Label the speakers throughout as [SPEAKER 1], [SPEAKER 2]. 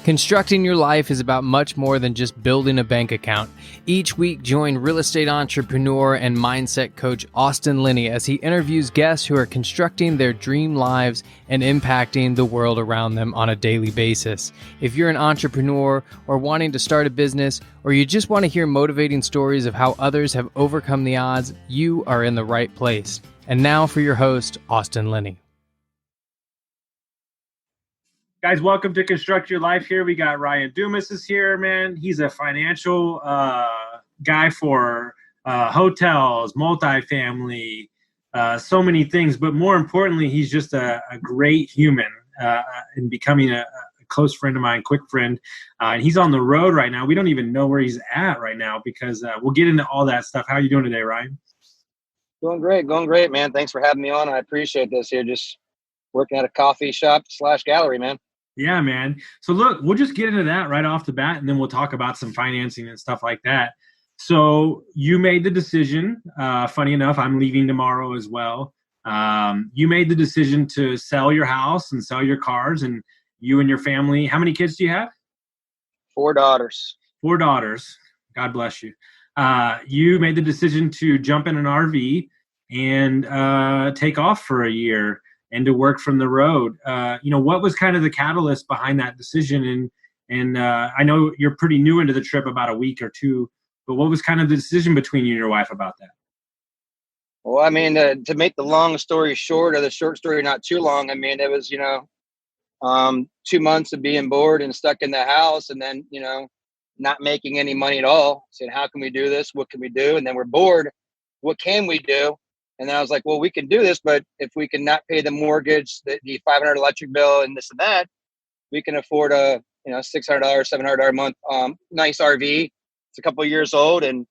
[SPEAKER 1] Constructing your life is about much more than just building a bank account. Each week, join real estate entrepreneur and mindset coach Austin Linney as he interviews guests who are constructing their dream lives and impacting the world around them on a daily basis. If you're an entrepreneur or wanting to start a business, or you just want to hear motivating stories of how others have overcome the odds, you are in the right place. And now for your host, Austin Linney.
[SPEAKER 2] Guys, welcome to Construct Your Life here. We got Ryan Dumas is here, man. He's a financial guy for hotels, multifamily, so many things. But more importantly, he's just a great human and becoming a close friend of mine, quick friend. And he's on the road right now. We don't even know where he's at right now because we'll get into all that stuff. How are you doing today, Ryan?
[SPEAKER 3] Going great, man. Thanks for having me on. I appreciate this here. Just working at a coffee shop / gallery, man.
[SPEAKER 2] Yeah, man. So look, we'll just get into that right off the bat, and then we'll talk about some financing and stuff like that. So you made the decision. Funny enough, I'm leaving tomorrow as well. You made the decision to sell your house and sell your cars, and you and your family. How many kids do you have?
[SPEAKER 3] 4 daughters.
[SPEAKER 2] 4 daughters. God bless you. You made the decision to jump in an RV and take off for a year and to work from the road. What was kind of the catalyst behind that decision? And I know you're pretty new into the trip, about a week or two, but what was kind of the decision between you and your wife about that?
[SPEAKER 3] Well, I mean, to make the long story short, or the short story not too long, I mean, it was, 2 months of being bored and stuck in the house, and then, not making any money at all. Saying, how can we do this? What can we do? And then we're bored. What can we do? And then I was like, well, we can do this, but if we can not pay the mortgage, the $500 electric bill and this and that, we can afford a, $600, $700 a month, nice RV. It's a couple of years old and,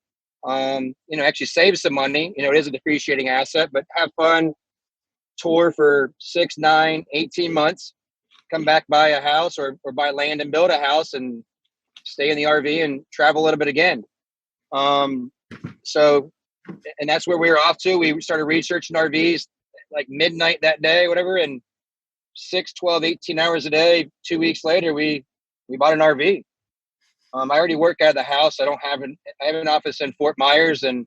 [SPEAKER 3] actually save some money. It is a depreciating asset, but have fun, tour for 6, 9, 18 months, come back, buy a house or buy land and build a house and stay in the RV and travel a little bit again. And that's where we were off to. We started researching RVs like midnight that day, whatever. And 6, 12, 18 hours a day, 2 weeks later, we bought an RV. I already work out of the house. I have an office in Fort Myers and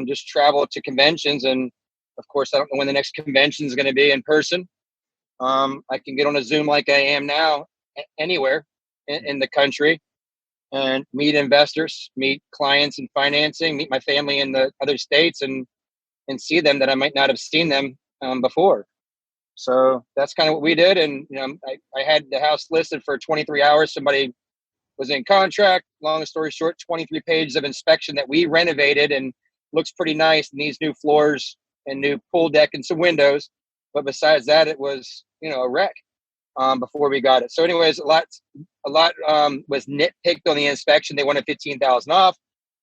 [SPEAKER 3] just travel to conventions. And of course, I don't know when the next convention is going to be in person. I can get on a Zoom like I am now anywhere in the country and meet investors, meet clients in financing, meet my family in the other states and see them that I might not have seen them before. So that's kind of what we did. And, I had the house listed for 23 hours. Somebody was in contract. Long story short, 23 pages of inspection that we renovated and looks pretty nice. Needs new floors and new pool deck and some windows. But besides that, it was, a wreck before we got it. So anyways, a lot was nitpicked on the inspection. They wanted $15,000 off.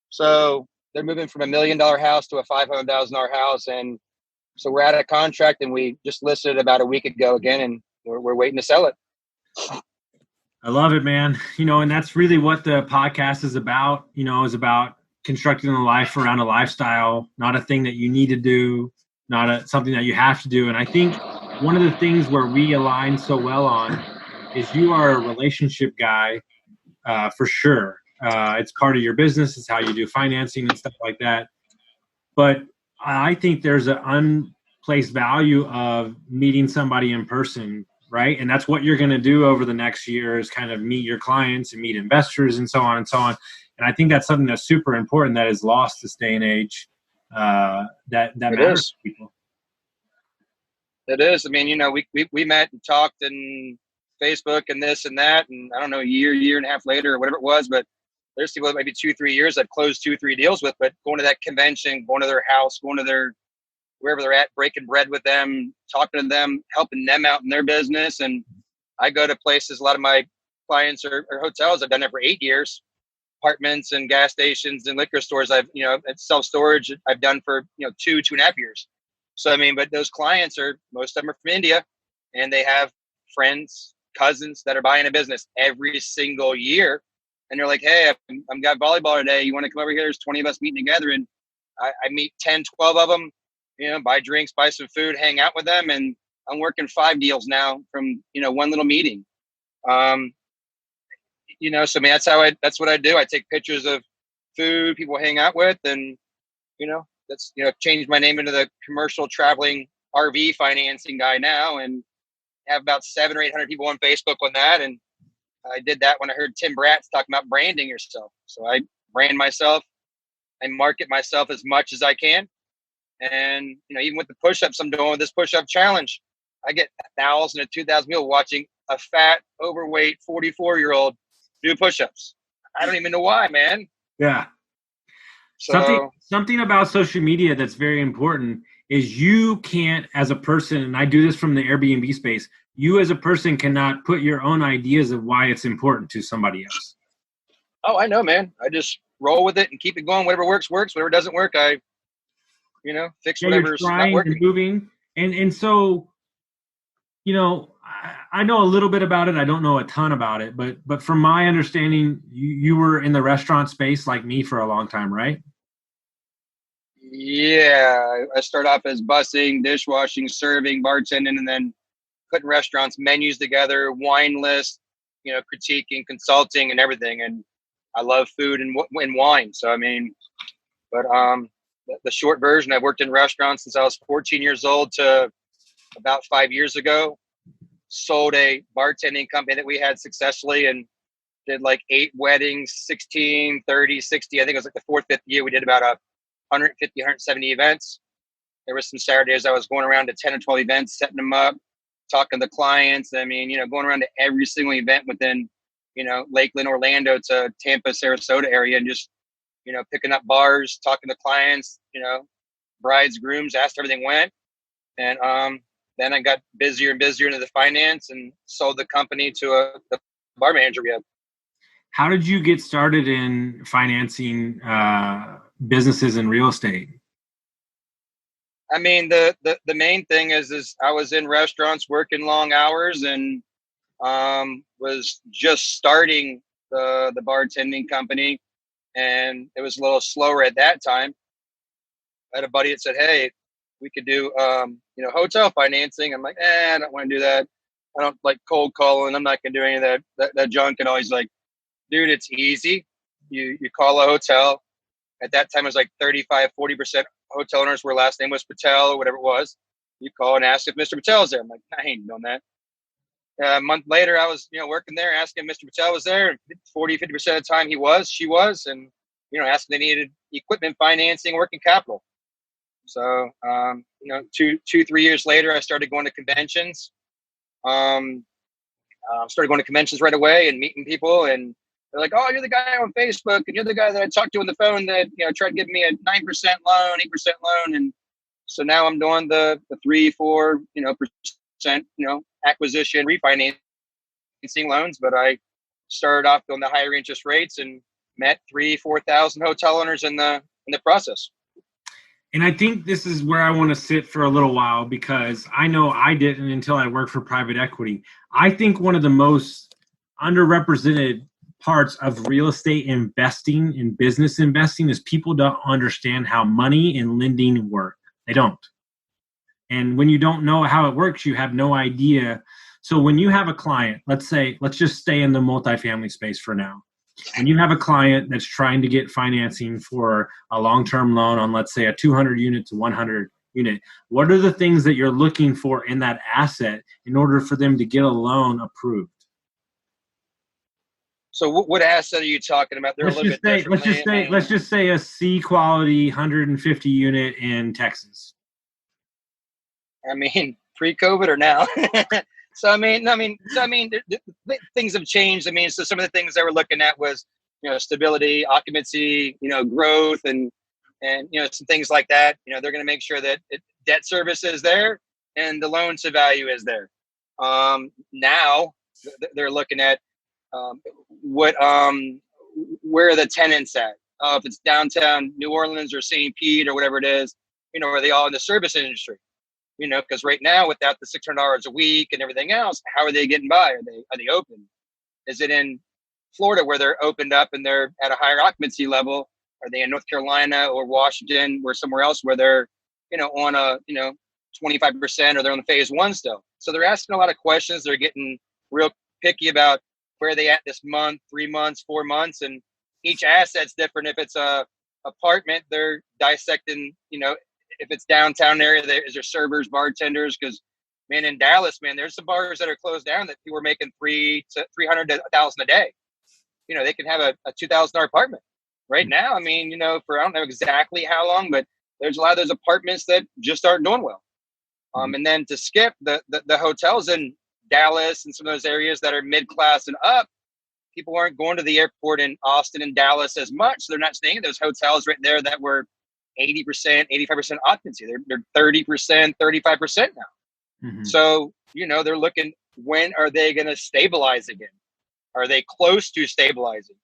[SPEAKER 3] So they're moving from $1 million house to a $500,000 house. And so we're out of contract and we just listed it about a week ago again, and we're waiting to sell it.
[SPEAKER 2] I love it, man. And that's really what the podcast is about, is about constructing a life around a lifestyle, not a thing that you need to do, not something that you have to do. And I think one of the things where we align so well on is you are a relationship guy for sure. It's part of your business. It's how you do financing and stuff like that. But I think there's an unplaced value of meeting somebody in person, right? And that's what you're going to do over the next year is kind of meet your clients and meet investors and so on and so on. And I think that's something that's super important that is lost this day and age that matters to people.
[SPEAKER 3] It is. I mean, we met and talked and Facebook and this and that, and I don't know, a year and a half later or whatever it was, but there's people that maybe 2-3 years I've closed 2-3 deals with, but going to that convention, going to their house, going to wherever they're at, breaking bread with them, talking to them, helping them out in their business. And I go to places, a lot of my clients are hotels. I've done it for 8 years, apartments and gas stations and liquor stores. I've, at self-storage, I've done for, 2.5 years. So, I mean, but those clients most of them are from India, and they have friends, cousins that are buying a business every single year. And they're like, hey, I've got volleyball today. You want to come over here? There's 20 of us meeting together. And I meet 10, 12 of them, buy drinks, buy some food, hang out with them. And I'm working 5 deals now from, one little meeting. So I mean, that's what I do. I take pictures of food people hang out with, and that's changed my name into the commercial traveling RV financing guy now, and have about 700 or 800 people on Facebook on that. And I did that when I heard Tim Bratz talking about branding yourself. So I brand myself and market myself as much as I can. And even with the push-ups I'm doing with this push-up challenge, I get 1,000 to 2,000 people watching a fat, overweight 44-year-old do push-ups. I don't even know why, man.
[SPEAKER 2] Yeah.
[SPEAKER 3] So
[SPEAKER 2] Something about social media that's very important is you can't, as a person, and I do this from the Airbnb space, you as a person cannot put your own ideas of why it's important to somebody else.
[SPEAKER 3] Oh, I know, man. I just roll with it and keep it going. Whatever works. Whatever doesn't work, I fix whatever's not working.
[SPEAKER 2] And moving. And so, I know a little bit about it. I don't know a ton about it, but from my understanding, you were in the restaurant space like me for a long time, right?
[SPEAKER 3] Yeah, I started off as busing, dishwashing, serving, bartending, and then putting restaurants' menus together, wine lists, critiquing, consulting, and everything. And I love food and wine. So I mean, but the short version, I've worked in restaurants since I was 14 years old to about 5 years ago. Sold a bartending company that we had successfully, and did like 8 weddings, 16, 30, 60. I think it was like the 4th, 5th year. We did about 150, 170 events. There was some Saturdays I was going around to 10 or 12 events, setting them up, talking to clients. I mean, going around to every single event within, Lakeland, Orlando to Tampa, Sarasota area, and just, picking up bars, talking to clients, brides, grooms, asked everything went. And then I got busier and busier into the finance and sold the company to the bar manager we had.
[SPEAKER 2] How did you get started in financing businesses in real estate?
[SPEAKER 3] I mean, the main thing is I was in restaurants working long hours, and was just starting the bartending company, and it was a little slower at that time. I had a buddy that said, "Hey, we could do hotel financing." I'm like, I don't want to do that. I don't like cold calling. I'm not gonna do any of that junk. And always like, dude, it's easy. You call a hotel. At that time, it was like 35, 40% hotel owners where last name was Patel or whatever it was. You call and ask if Mr. Patel's there. I'm like, I ain't doing that. A month later, I was, working there, asking if Mr. Patel was there. And 40, 50% of the time she was. And, asking if they needed equipment financing, working capital. So, 2-3 years later, I started going to conventions. Started going to conventions right away and meeting people, and they're like, "Oh, you're the guy on Facebook, and you're the guy that I talked to on the phone that tried to give me a 9% loan, 8% loan." And so now I'm doing the 3-4 percent acquisition refinancing loans. But I started off doing the higher interest rates and met 3,000-4,000 hotel owners in the process.
[SPEAKER 2] And I think this is where I want to sit for a little while, because I know I didn't until I worked for private equity. I think one of the most underrepresented parts of real estate investing and business investing is people don't understand how money and lending work. They don't. And when you don't know how it works, you have no idea. So when you have a client, let's just stay in the multifamily space for now. When you have a client that's trying to get financing for a long-term loan on, let's say, a 200 unit to 100 unit, what are the things that you're looking for in that asset in order for them to get a loan approved?
[SPEAKER 3] So what asset are you talking about? Let's
[SPEAKER 2] just say a C quality 150 unit in Texas.
[SPEAKER 3] I mean, pre-COVID or now? So things have changed. I mean, so some of the things that we're looking at was, stability, occupancy, growth, and some things like that. They're going to make sure that debt service is there and the loan to value is there. Now they're looking at where are the tenants at? If it's downtown New Orleans or St. Pete or whatever it is, are they all in the service industry? Because right now, without the $600 a week and everything else, how are they getting by? Are they open? Is it in Florida where they're opened up and they're at a higher occupancy level? Are they in North Carolina or Washington or somewhere else where they're, on a 25%, or they're on the phase one still? So they're asking a lot of questions. They're getting real picky about where are they at this month, 3 months, 4 months, and each asset's different. If it's a apartment, they're dissecting, if it's downtown area, is there servers, bartenders? Because, man, in Dallas, man, there's some bars that are closed down that people are making $300 to $1,000 a day. They can have a $2,000 apartment right now. I mean, for I don't know exactly how long, but there's a lot of those apartments that just aren't doing well. And then to skip the hotels in Dallas and some of those areas that are mid-class and up, people aren't going to the airport in Austin and Dallas as much. So they're not staying in those hotels right there that were 80%, 85% occupancy. They're 30%, 35% now. So, they're looking, when are they going to stabilize again? Are they close to stabilizing?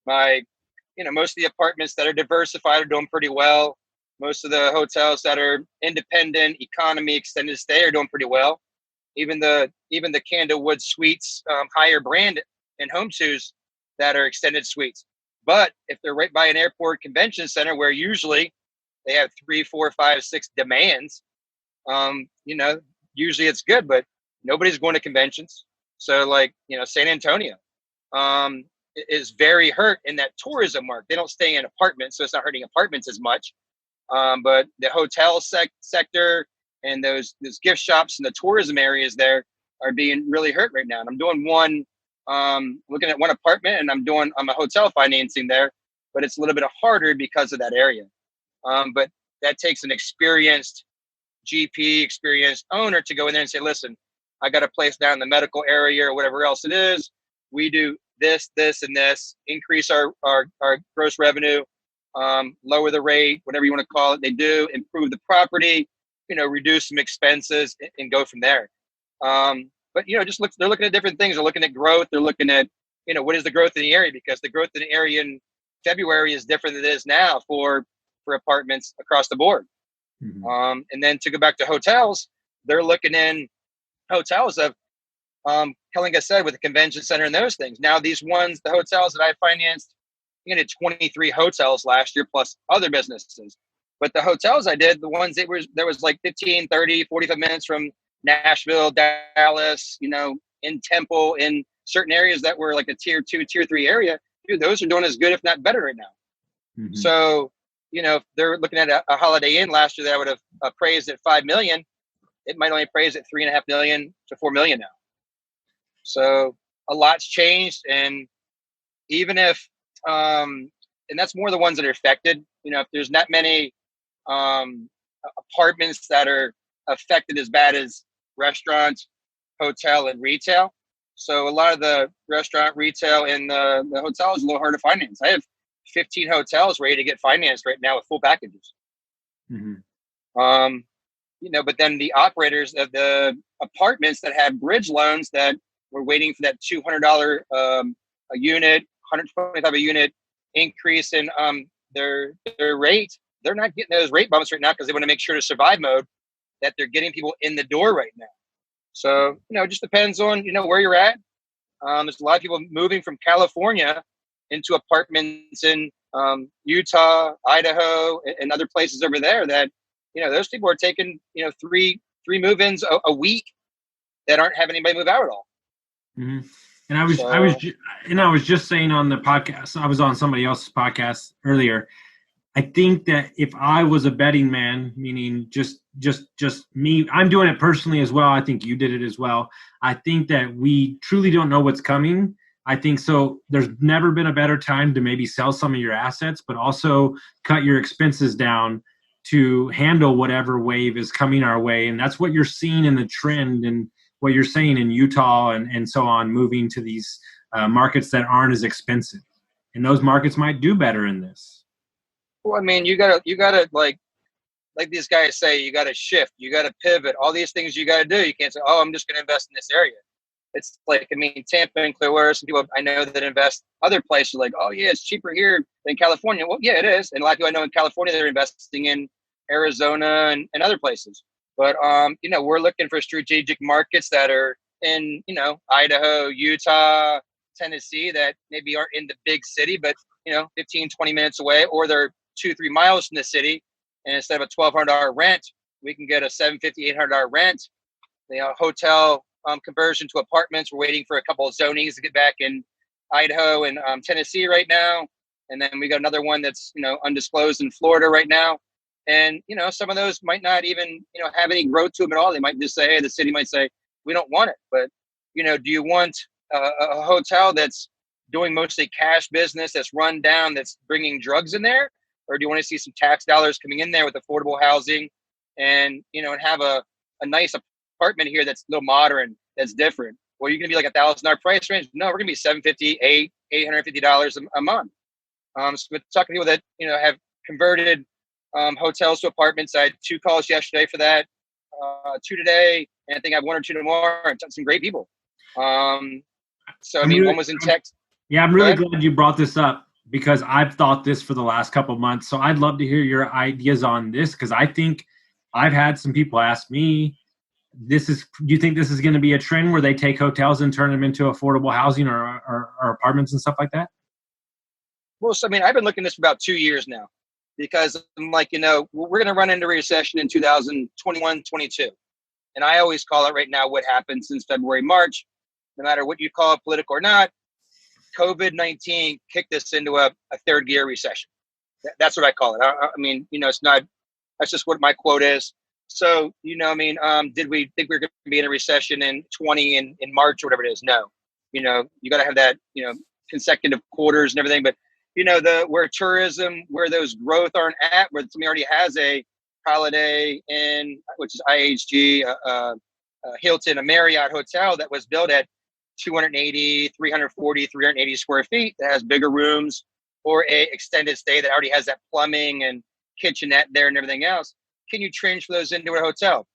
[SPEAKER 3] Most of the apartments that are diversified are doing pretty well. Most of the hotels that are independent, economy, extended stay are doing pretty well. Even the Candlewood Suites, higher brand and home twos that are extended suites. But if they're right by an airport convention center where usually they have 3, 4, 5, 6 demands, usually it's good, but nobody's going to conventions. So San Antonio is very hurt in that tourism market. They don't stay in apartments, so it's not hurting apartments as much. But the hotel sector and those gift shops and the tourism areas there are being really hurt right now. And I'm doing looking at one apartment, and I'm a hotel financing there, but it's a little bit harder because of that area. But that takes an experienced GP, experienced owner to go in there and say, listen, I got a place down in the medical area or whatever else it is. We do this, and this, increase our gross revenue, lower the rate, whatever you want to call it. They do improve the property, reduce some expenses and go from there. But they're looking at different things. They're looking at growth. They're looking at, what is the growth in the area? Because the growth in the area in February is different than it is now for apartments across the board. And then to go back to hotels, they're looking in hotels of, like I said, with the convention center and those things. Now the hotels that I financed, I did 23 hotels last year plus other businesses. But the hotels I did, the ones there was like 15, 30, 45 minutes from Nashville, Dallas, in Temple, in certain areas that were like a tier 2, tier 3 area, dude, those are doing as good, if not better right now. So, if they're looking at a Holiday Inn last year that I would have appraised at $5 million, it might only appraise at $3.5 million to $4 million now. So a lot's changed. And even if, and that's more the ones that are affected, if there's not many apartments that are affected as bad as restaurants, hotel, and retail. So a lot of the restaurant, retail, and the hotel is a little hard to finance. I have 15 hotels ready to get financed right now with full packages. But then the operators of the apartments that had bridge loans that were waiting for that $200 a unit, $125 a unit increase in their rate, they're not getting those rate bumps right now because they want to make sure to survive mode that they're getting people in the door right now. So, it just depends on, where you're at. There's a lot of people moving from California into apartments in Utah, Idaho, and other places over there that, those people are taking, three move-ins a week that aren't having anybody move out at all.
[SPEAKER 2] And I was just saying on the podcast, I was on somebody else's podcast earlier. I think that if I was a betting man, meaning just me, I'm doing it personally as well. I think you did it as well. I think that we truly don't know what's coming. I think so. There's never been a better time to maybe sell some of your assets, but also cut your expenses down to handle whatever wave is coming our way. And that's what you're seeing in the trend and what you're saying in Utah and so on, moving to these markets that aren't as expensive. And those markets might do better in this.
[SPEAKER 3] Well, I mean, you gotta like these guys say, you gotta shift, you gotta pivot, all these things you gotta do. You can't say, oh, I'm just gonna invest in this area. It's like, I mean, Tampa and Clearwater, some people I know that invest other places like, oh yeah, it's cheaper here than California. Well, yeah, it is. And a lot of people I know in California, they're investing in Arizona and other places. But, we're looking for strategic markets that are in, Idaho, Utah, Tennessee, that maybe aren't in the big city, but, 15, 20 minutes away, or they're 2-3 miles from the city. And instead of a $1,200 rent, we can get a $750, $800 rent, hotel conversion to apartments. We're waiting for a couple of zonings to get back in Idaho and Tennessee right now. And then we got another one that's, undisclosed in Florida right now. And, some of those might not even, have any growth to them at all. They might just say, hey, the city might say, we don't want it. But, do you want a hotel that's doing mostly cash business, that's run down, that's bringing drugs in there? Or do you want to see some tax dollars coming in there with affordable housing and, and have a nice apartment here that's a little modern, that's different? Well, you're going to be like $1,000 price range. No, we're going to be $750, $850 a month. So we're talking to people that, have converted hotels to apartments. I had 2 calls yesterday for that, 2 today, and I think I have 1 or 2 tomorrow. And some great people. One was in Texas.
[SPEAKER 2] Yeah, I'm really glad you brought this up because I've thought this for the last couple of months. So I'd love to hear your ideas on this because I think I've had some people ask me, do you think this is going to be a trend where they take hotels and turn them into affordable housing or apartments and stuff like that?
[SPEAKER 3] Well, so, I've been looking at this for about 2 years now because I'm like, we're going to run into a recession in 2021, 22. And I always call it right now what happened since February, March, no matter what you call it, political or not, COVID-19 kicked us into a third gear recession. That's what I call it. It's not, that's just what my quote is. So, did we think we were going to be in a recession in 20 in March or whatever it is? No. You got to have that, consecutive quarters and everything. But, where tourism, where those growth aren't at, where somebody already has a Holiday Inn, which is IHG, Hilton, a Marriott hotel that was built at 280, 340, 380 square feet that has bigger rooms, or a extended stay that already has that plumbing and kitchenette there and everything else. Can you transfer those into a hotel?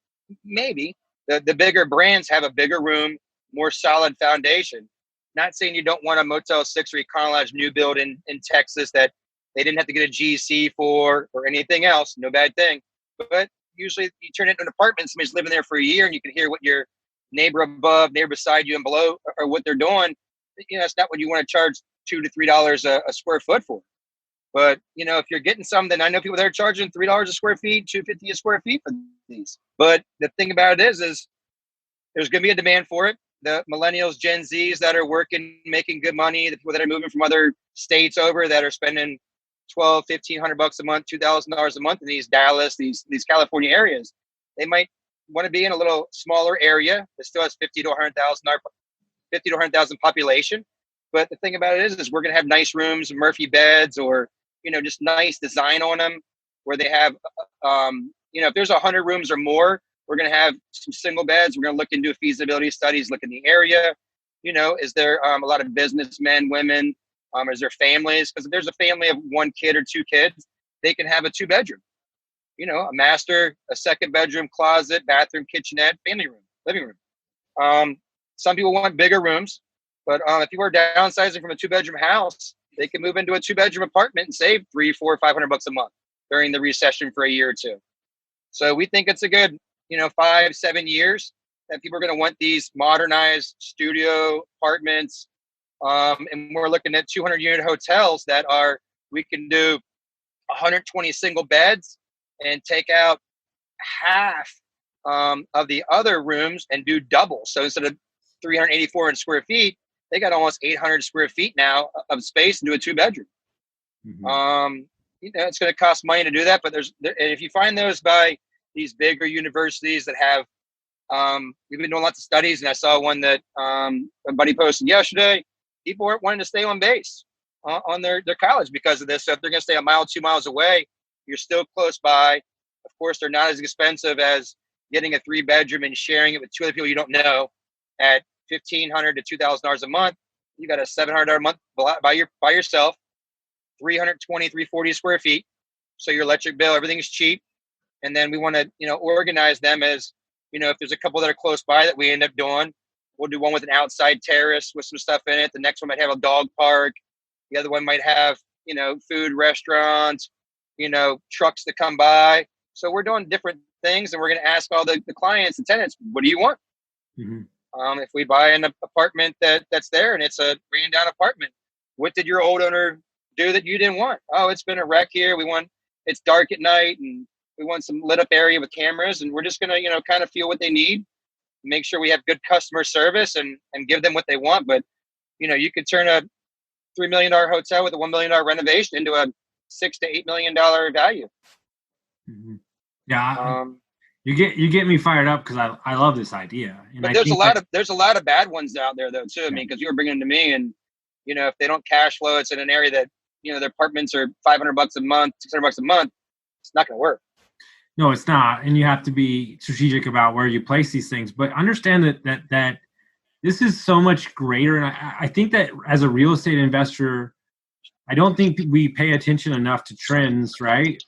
[SPEAKER 3] Maybe. The bigger brands have a bigger room, more solid foundation. Not saying you don't want a Motel 6 or Econo Lodge new build in Texas that they didn't have to get a GC for or anything else. No bad thing. But usually you turn it into an apartment, somebody's living there for a year and you can hear what your neighbor above, neighbor beside you and below or what they're doing. It's not what you want to charge $2 to $3 a square foot for. But, if you're getting something, I know people that are charging $3 a square feet, $2.50 a square feet for these. But the thing about it is there's going to be a demand for it. The millennials, Gen Zs that are working, making good money, the people that are moving from other states over that are spending $1,200, $1,500 a month, $2,000 a month in these Dallas, these California areas, they might want to be in a little smaller area that still has 50 to 100,000 population. But the thing about it is we're going to have nice rooms, Murphy beds, or just nice design on them where they have, if there's 100 rooms or more, we're going to have some single beds. We're going to look into feasibility studies, look in the area. Is there a lot of businessmen, women? Is there families? Because if there's a family of 1 kid or 2 kids, they can have a 2-bedroom. A master, a 2nd bedroom, closet, bathroom, kitchenette, family room, living room. Some people want bigger rooms, but if you are downsizing from a 2-bedroom house, they can move into a 2-bedroom apartment and save $300, $400, $500 a month during the recession for a year or 2. So we think it's a good, 5, 7 years that people are going to want these modernized studio apartments. And we're looking at 200-unit hotels that we can do 120 single beds and take out half of the other rooms and do double. So instead of 384 square feet, they got almost 800 square feet now of space and do a 2-bedroom. Mm-hmm. It's going to cost money to do that, but if you find those by these bigger universities that have, we've been doing lots of studies, and I saw one that a buddy posted yesterday. People weren't wanting to stay on base on their college because of this. So if they're going to stay a mile, 2 miles away, you're still close by. Of course, they're not as expensive as getting a 3-bedroom and sharing it with 2 other people you don't know at $1,500 to $2,000 a month. You got a $700 a month by yourself, 320, 340 square feet. So your electric bill, everything's cheap. And then we want to, organize them as, if there's a couple that are close by that we end up doing, we'll do one with an outside terrace with some stuff in it. The next one might have a dog park. The other one might have, food, restaurants, trucks that come by. So we're doing different things, and we're going to ask all the clients and tenants, what do you want? Mm-hmm. If we buy an apartment that's there and it's a ran down apartment, what did your old owner do that you didn't want? Oh, it's been a wreck here. It's dark at night and we want some lit up area with cameras, and we're just going to, kind of feel what they need. make sure we have good customer service and give them what they want. But, you could turn a $3 million hotel with a $1 million renovation into a $6 to $8 million value.
[SPEAKER 2] Mm-hmm. Yeah. You get me fired up because I love this idea. And
[SPEAKER 3] but there's a lot of bad ones out there though too. I mean, because you were bringing them to me, and if they don't cash flow, it's in an area that their apartments are $500 a month, $600 a month. It's not going to work.
[SPEAKER 2] No, it's not, and you have to be strategic about where you place these things. But understand that this is so much greater, and I think that as a real estate investor, I don't think we pay attention enough to trends. Right?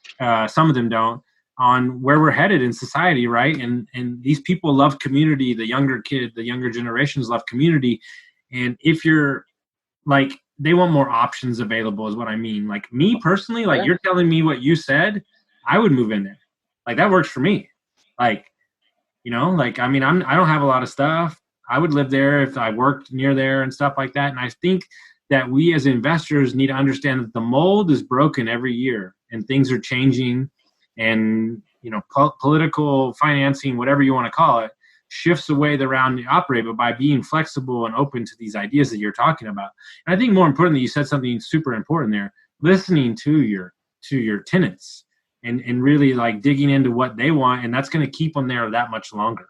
[SPEAKER 2] Some of them don't. On where we're headed in society, right? And these people love community. The younger generations love community. And if you're like, they want more options available is what I mean. Like me personally, like you're telling me what you said, I would move in there. Like that works for me. Like, I mean, I don't have a lot of stuff. I would live there if I worked near there and stuff like that. And I think that we as investors need to understand that the mold is broken every year and things are changing. And political financing, whatever you want to call it, shifts away the round you operate. But by being flexible and open to these ideas that you're talking about, and I think more importantly, you said something super important there: listening to your tenants and really like digging into what they want, and that's going to keep them there that much longer.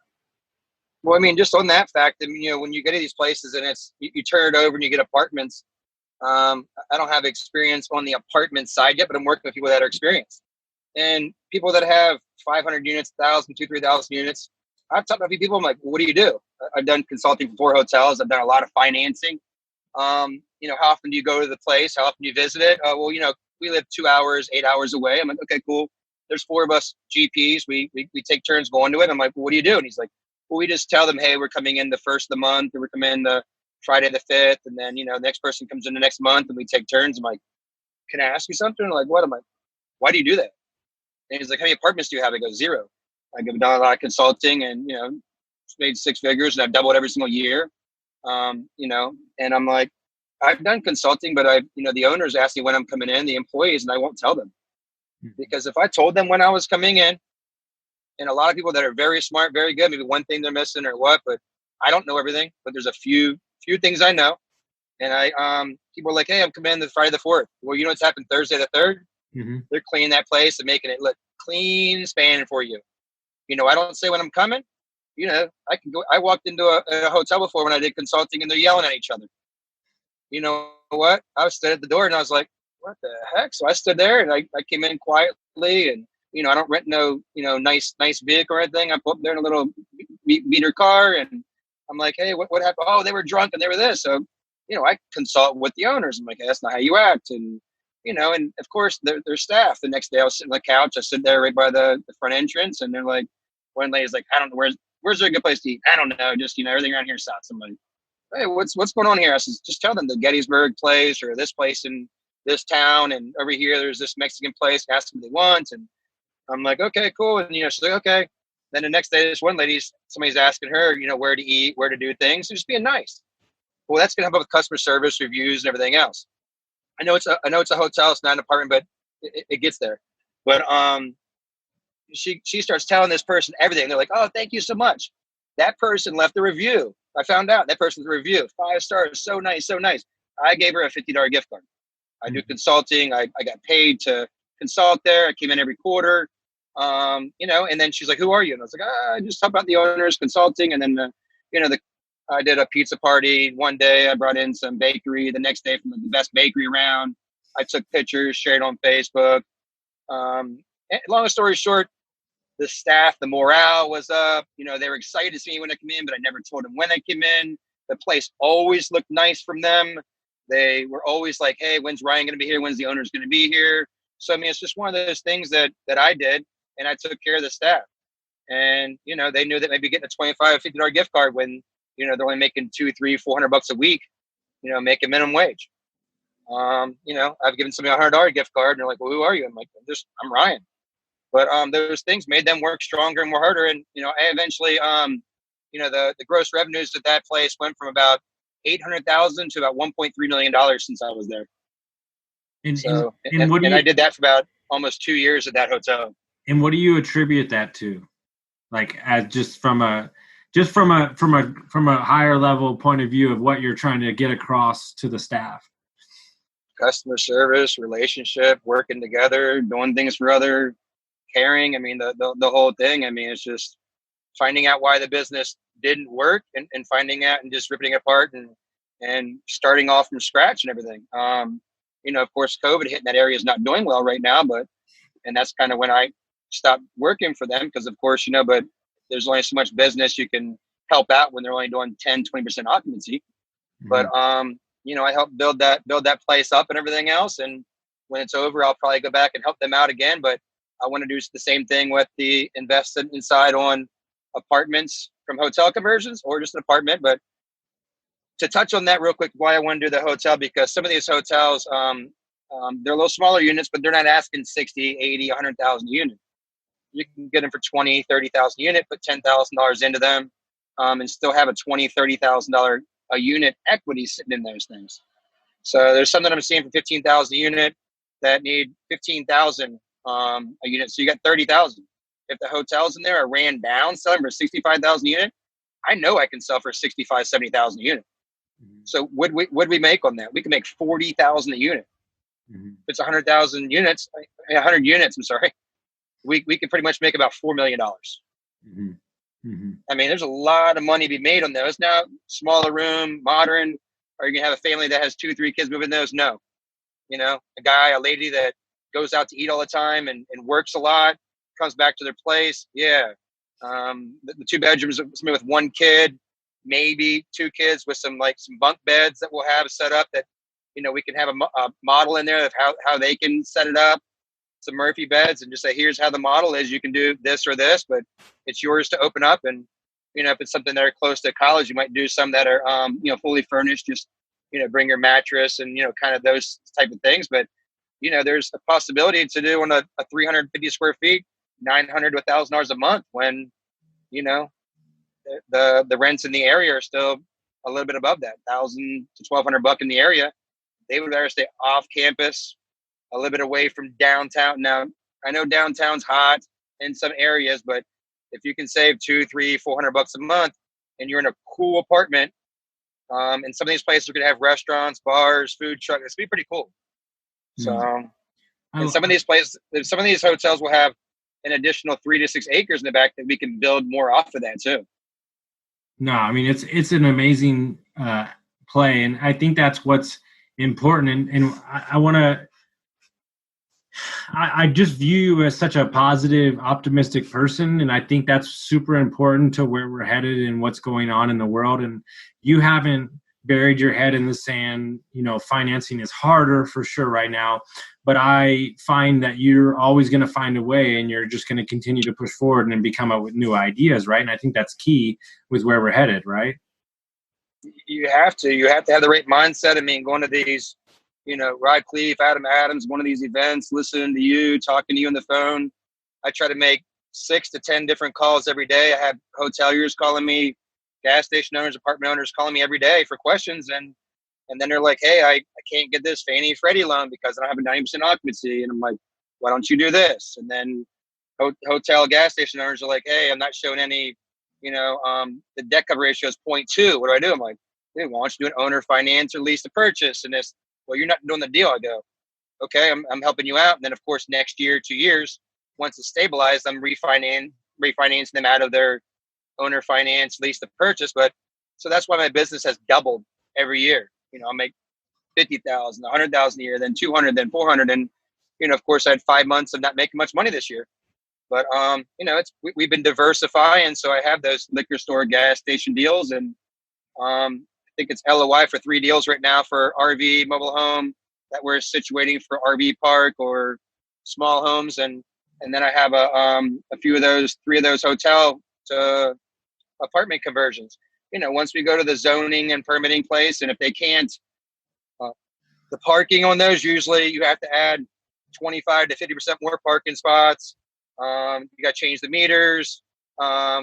[SPEAKER 3] Well, I mean, just on that fact, when you get to these places and it's you turn it over and you get apartments. I don't have experience on the apartment side yet, but I'm working with people that are experienced. And people that have 500 units, 1,000, 2,000, 3,000 units, I've talked to a few people. I'm like, what do you do? I've done consulting for 4 hotels. I've done a lot of financing. How often do you go to the place? How often do you visit it? Well, we live 2 hours, 8 hours away. I'm like, okay, cool. There's 4 of us GPs. We take turns going to it. I'm like, well, what do you do? And he's like, well, we just tell them, hey, we're coming in the first of the month, or we're coming in the Friday the 5th. And then, the next person comes in the next month and we take turns. I'm like, can I ask you something? I'm like, what? I'm like, why do you do that? And he's like, how many apartments do you have? I go, 0. I've done a lot of consulting and, made 6 figures and I've doubled every single year. And I'm like, I've done consulting, but the owners ask me when I'm coming in, the employees, and I won't tell them. Because if I told them when I was coming in, and a lot of people that are very smart, very good, maybe one thing they're missing or what, but I don't know everything, but there's a few things I know. And people are like, hey, I'm coming in the Friday the 4th. Well, you know what's happened Thursday the 3rd? Mm-hmm. They're cleaning that place and making it look clean and spanning for you. I don't say when I'm coming. I can go. I walked into a hotel before when I did consulting, and they're yelling at each other. You know what? I was stood at the door, and I was like, what the heck? So I stood there, and I came in quietly, and I don't rent no nice vehicle or anything. I put them there in a little meter car, and I'm like, hey, what happened? Oh, they were drunk and they were this. So I consult with the owners. I'm like, hey, that's not how you act, and and of course, their staff. The next day, I was sitting on the couch. I sit there right by the front entrance, and they're like, one lady's like, I don't know, where's there a good place to eat? I don't know, just everything around here sucks. I'm like, hey, what's going on here? I said, just tell them the Gettysburg place or this place in this town, and over here there's this Mexican place. Ask them what they want, and I'm like, okay, cool. And she's like, okay. Then the next day, this one somebody's asking her, where to eat, where to do things, and just being nice. Well, that's gonna help with customer service, reviews, and everything else. I know it's a hotel, it's not an apartment, but it gets there. But she starts telling this person everything. They're like, oh, thank you so much. That person left a review. I found out that person's review, 5 stars, so nice, so nice. I gave her a $50 gift card. I do consulting. I got paid to consult there. I came in every quarter. And then she's like, who are you? And I was like, I just talk about the owners, consulting. And then I did a pizza party one day. I brought in some bakery the next day from the best bakery around. I took pictures, shared on Facebook. Long story short, the staff, the morale was up. They were excited to see me when I came in, but I never told them when I came in. The place always looked nice from them. They were always like, hey, when's Ryan going to be here? When's the owner's going to be here? So, I mean, it's just one of those things that I did, and I took care of the staff. And, they knew that maybe getting a $25, $50 gift card when, they're only making $200, $300, $400 a week, making minimum wage. I've given somebody a $100 gift card, and they're like, well, who are you? I'm like, I'm Ryan. But those things made them work stronger and more harder. And, I eventually, the gross revenues at that place went from about $800,000 to about $1.3 million since I was there. And I did that for about almost 2 years at that hotel.
[SPEAKER 2] And what do you attribute that to? Like, as just from just from a higher level point of view of what you're trying to get across to the staff?
[SPEAKER 3] Customer service, relationship, working together, doing things for other, caring. I mean, the whole thing. I mean, it's just finding out why the business didn't work and finding out and just ripping it apart and starting off from scratch and everything. Of course, COVID hitting that area is not doing well right now, and that's kind of when I stopped working for them because, of course, but there's only so much business you can help out when they're only doing 10, 20% occupancy. Mm-hmm. But, I helped build that place up and everything else. And when it's over, I'll probably go back and help them out again. But I want to do the same thing with the invested inside on apartments from hotel conversions or just an apartment. But to touch on that real quick, why I want to do the hotel, because some of these hotels, they're a little smaller units, but they're not asking 60, 80, 100,000 units. You can get them for 20, 30,000 unit, put $10,000 into them, and still have a $20, $30,000 a unit equity sitting in those things. So there's some that I'm seeing for 15,000 a unit that need 15,000 a unit. So you got 30,000. If the hotels in there are ran down, selling for 65,000 a unit, I know I can sell for 65, 70,000 a unit. Mm-hmm. So would we make on that? We can make 40,000 a unit. Mm-hmm. If it's 100,000 units, 100 units, I'm sorry. We can pretty much make about $4 million. Mm-hmm. Mm-hmm. I mean, there's a lot of money to be made on those. Now, smaller room, modern. Are you going to have a family that has 2, 3 kids moving those? No. A guy, a lady that goes out to eat all the time and works a lot, comes back to their place. Yeah. The 2 bedrooms, somebody with 1 kid, maybe 2 kids with some bunk beds that we'll have set up that, we can have a model in there of how they can set it up. Some Murphy beds and just say, here's how the model is. You can do this or this, but it's yours to open up. And, if it's something that are close to college, you might do some that are, fully furnished, just, bring your mattress and, kind of those type of things. But, there's a possibility to do on a 350 square feet, $900 to $1,000 a month when, the rents in the area are still a little bit above that, $1,000 to $1,200 in the area. They would rather stay off campus, a little bit away from downtown. Now, I know downtown's hot in some areas, but if you can save $200, $300, $400 a month and you're in a cool apartment, and some of these places are going to have restaurants, bars, food trucks, it's going to be pretty cool. So, and some of these places, some of these hotels will have an additional 3 to 6 acres in the back that we can build more off of that too.
[SPEAKER 2] No, I mean, it's an amazing play. And I think that's what's important. And I want to, I just view you as such a positive, optimistic person. And I think that's super important to where we're headed and what's going on in the world. And you haven't buried your head in the sand. Financing is harder for sure right now. But I find that you're always going to find a way and you're just going to continue to push forward and come up with new ideas, right? And I think that's key with where we're headed, right?
[SPEAKER 3] You have to have the right mindset. I mean, going to these, Rod Cleef, Adam Adams, one of these events, listening to you, talking to you on the phone. I try to make 6 to 10 different calls every day. I have hoteliers calling me, gas station owners, apartment owners calling me every day for questions. And then they're like, hey, I can't get this Fannie Freddie loan because I don't have a 90% occupancy. And I'm like, why don't you do this? And then hotel gas station owners are like, hey, I'm not showing any, the debt cover ratio is 0.2. What do? I'm like, dude, why don't you do an owner finance or lease to purchase? And this, well, you're not doing the deal. I go, okay, I'm helping you out. And then, of course, next year, 2 years, once it's stabilized, I'm refinancing them out of their owner finance, lease to purchase. But so that's why my business has doubled every year. I'll make 50,000, 100,000 a year, then 200, then 400. And, of course, I had 5 months of not making much money this year. But, we've been diversifying. So I have those liquor store, gas station deals. And I think it's LOI for 3 deals right now for RV, mobile home that we're situating for RV park or small homes. And then I have a few of those, 3 of those hotel to apartment conversions. Once we go to the zoning and permitting place, and if they can't, the parking on those, usually you have to add 25 to 50% more parking spots. You got to change the meters.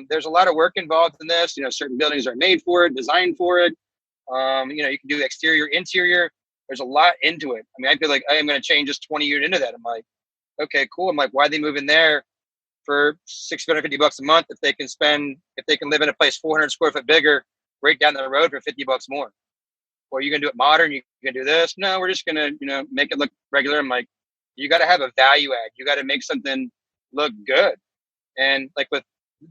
[SPEAKER 3] There's a lot of work involved in this. Certain buildings are made for it, designed for it. You can do exterior, interior. There's a lot into it. I mean, I feel like I am going to change just 20 units into that. I'm like, okay, cool. I'm like, why are they moving there for $650 a month if they can live in a place 400 square foot bigger right down the road for $50 more. Or you can do it modern, you can do this. No, we're just gonna, make it look regular. I'm like, you got to have a value add. You got to make something look good. And like with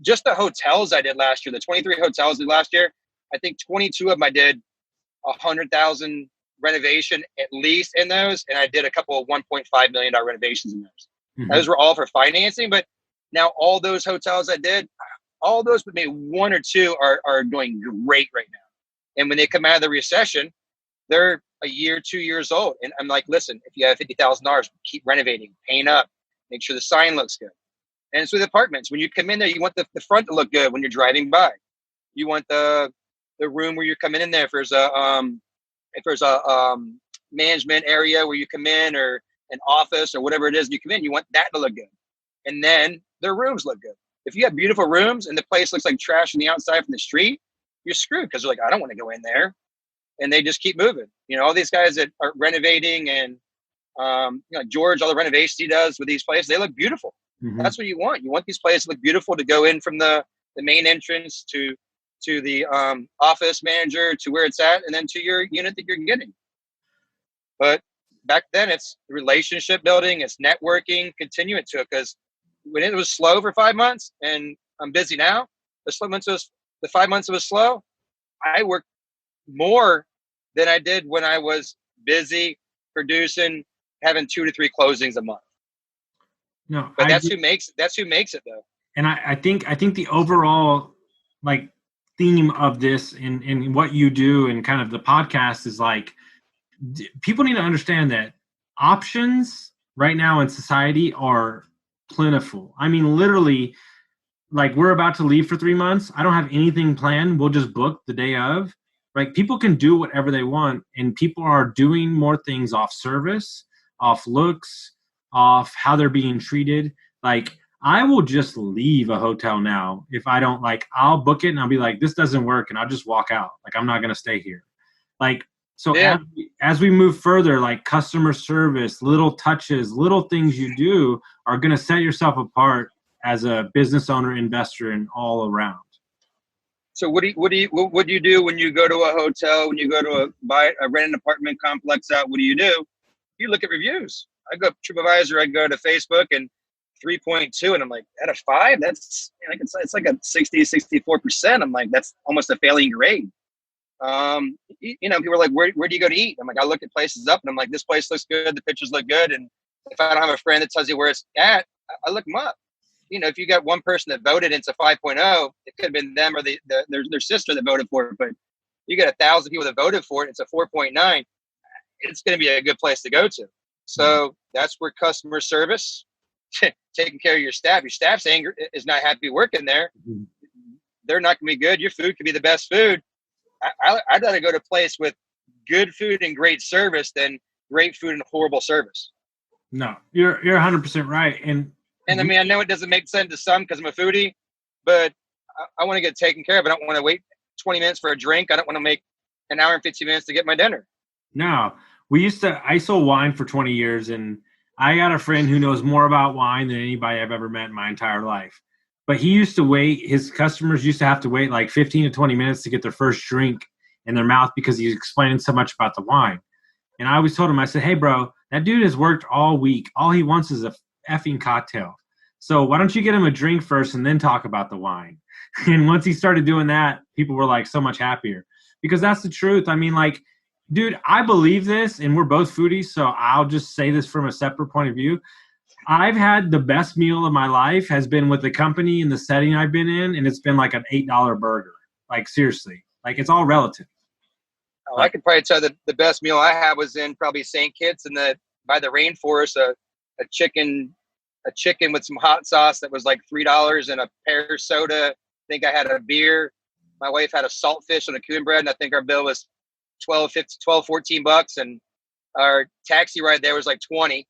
[SPEAKER 3] just the hotels I did last year, the 23 hotels I did last year, I think 22 of them I did 100,000 renovation at least in those, and I did a couple of $1.5 million renovations in those.
[SPEAKER 2] Mm-hmm.
[SPEAKER 3] Those were all for financing, but now all those hotels I did, all those but maybe one or two are doing great right now. And when they come out of the recession, they're a year, 2 years old. And I'm like, listen, if you have $50,000, keep renovating, paint up, make sure the sign looks good. And it's with apartments. When you come in there, you want the front to look good when you're driving by. You want the room where you're coming in there. If there's a management area where you come in, or an office or whatever it is you come in, you want that to look good. And then their rooms look good. If you have beautiful rooms and the place looks like trash on the outside from the street, you're screwed, because they're like, I don't want to go in there. And they just keep moving. All these guys that are renovating and, George, all the renovations he does with these places, they look beautiful.
[SPEAKER 2] Mm-hmm.
[SPEAKER 3] That's what you want. You want these places to look beautiful, to go in from the main entrance to the office manager, to where it's at, and then to your unit that you're getting. But back then, it's relationship building, it's networking, continue it to it. Because when it was slow for 5 months, and I'm busy now, the 5 months it was slow, I worked more than I did when I was busy producing, having 2 to 3 closings a month.
[SPEAKER 2] No,
[SPEAKER 3] but that's who makes it though.
[SPEAKER 2] And I think the overall like theme of this and what you do and kind of the podcast is like, people need to understand that options right now in society are plentiful. I mean, literally, like, we're about to leave for 3 months. I don't have anything planned. We'll just book the day of. Like, people can do whatever they want, and people are doing more things off service, off looks, off how they're being treated. Like, I will just leave a hotel now if I don't like. I'll book it and I'll be like, this doesn't work, and I'll just walk out. Like, I'm not going to stay here. Like, so
[SPEAKER 3] yeah.
[SPEAKER 2] as we move further, like customer service, little touches, little things you do are going to set yourself apart as a business owner, investor, and all around.
[SPEAKER 3] So what do you do when you go to a hotel, when you go to rent an apartment complex out? What do? You look at reviews. I go TripAdvisor, I go to Facebook, and 3.2, and I'm like, out of 5, that's like it's like a 64%. I'm like, that's almost a failing grade. People are like, where do you go to eat? I'm like, I look at places up, and I'm like, this place looks good, the pictures look good, and if I don't have a friend that tells you where it's at, I look them up. If you got one person that voted and it's a 5.0, it could have been them or their sister that voted for it. But you got 1,000 people that voted for it, it's a 4.9. It's going to be a good place to go to. So that's where customer service, taking care of your staff. Your staff's anger is not happy working there. Mm-hmm. They're not going to be good. Your food could be the best food. I'd rather go to a place with good food and great service than great food and horrible service.
[SPEAKER 2] No, you're 100% right. And
[SPEAKER 3] I mean, I know it doesn't make sense to some because I'm a foodie, but I want to get taken care of. I don't want to wait 20 minutes for a drink. I don't want to make an hour and 15 minutes to get my dinner.
[SPEAKER 2] No, I sold wine for 20 years, and I got a friend who knows more about wine than anybody I've ever met in my entire life. But his customers used to have to wait like 15 to 20 minutes to get their first drink in their mouth because he's explaining so much about the wine. And I always told him, I said, hey, bro, that dude has worked all week. All he wants is a effing cocktail. So why don't you get him a drink first and then talk about the wine? And once he started doing that, people were like so much happier because that's the truth. I mean, like, dude, I believe this, and we're both foodies, so I'll just say this from a separate point of view. I've had the best meal of my life has been with the company and the setting I've been in, and it's been like an $8 burger. Like, seriously. Like, it's all relative.
[SPEAKER 3] Oh, I could probably tell that the best meal I had was in probably St. Kitts by the rainforest, a chicken with some hot sauce that was like $3 and a pear soda. I think I had a beer. My wife had a saltfish on a Cuban bread, and I think our bill was $14, and our taxi ride there was like 20.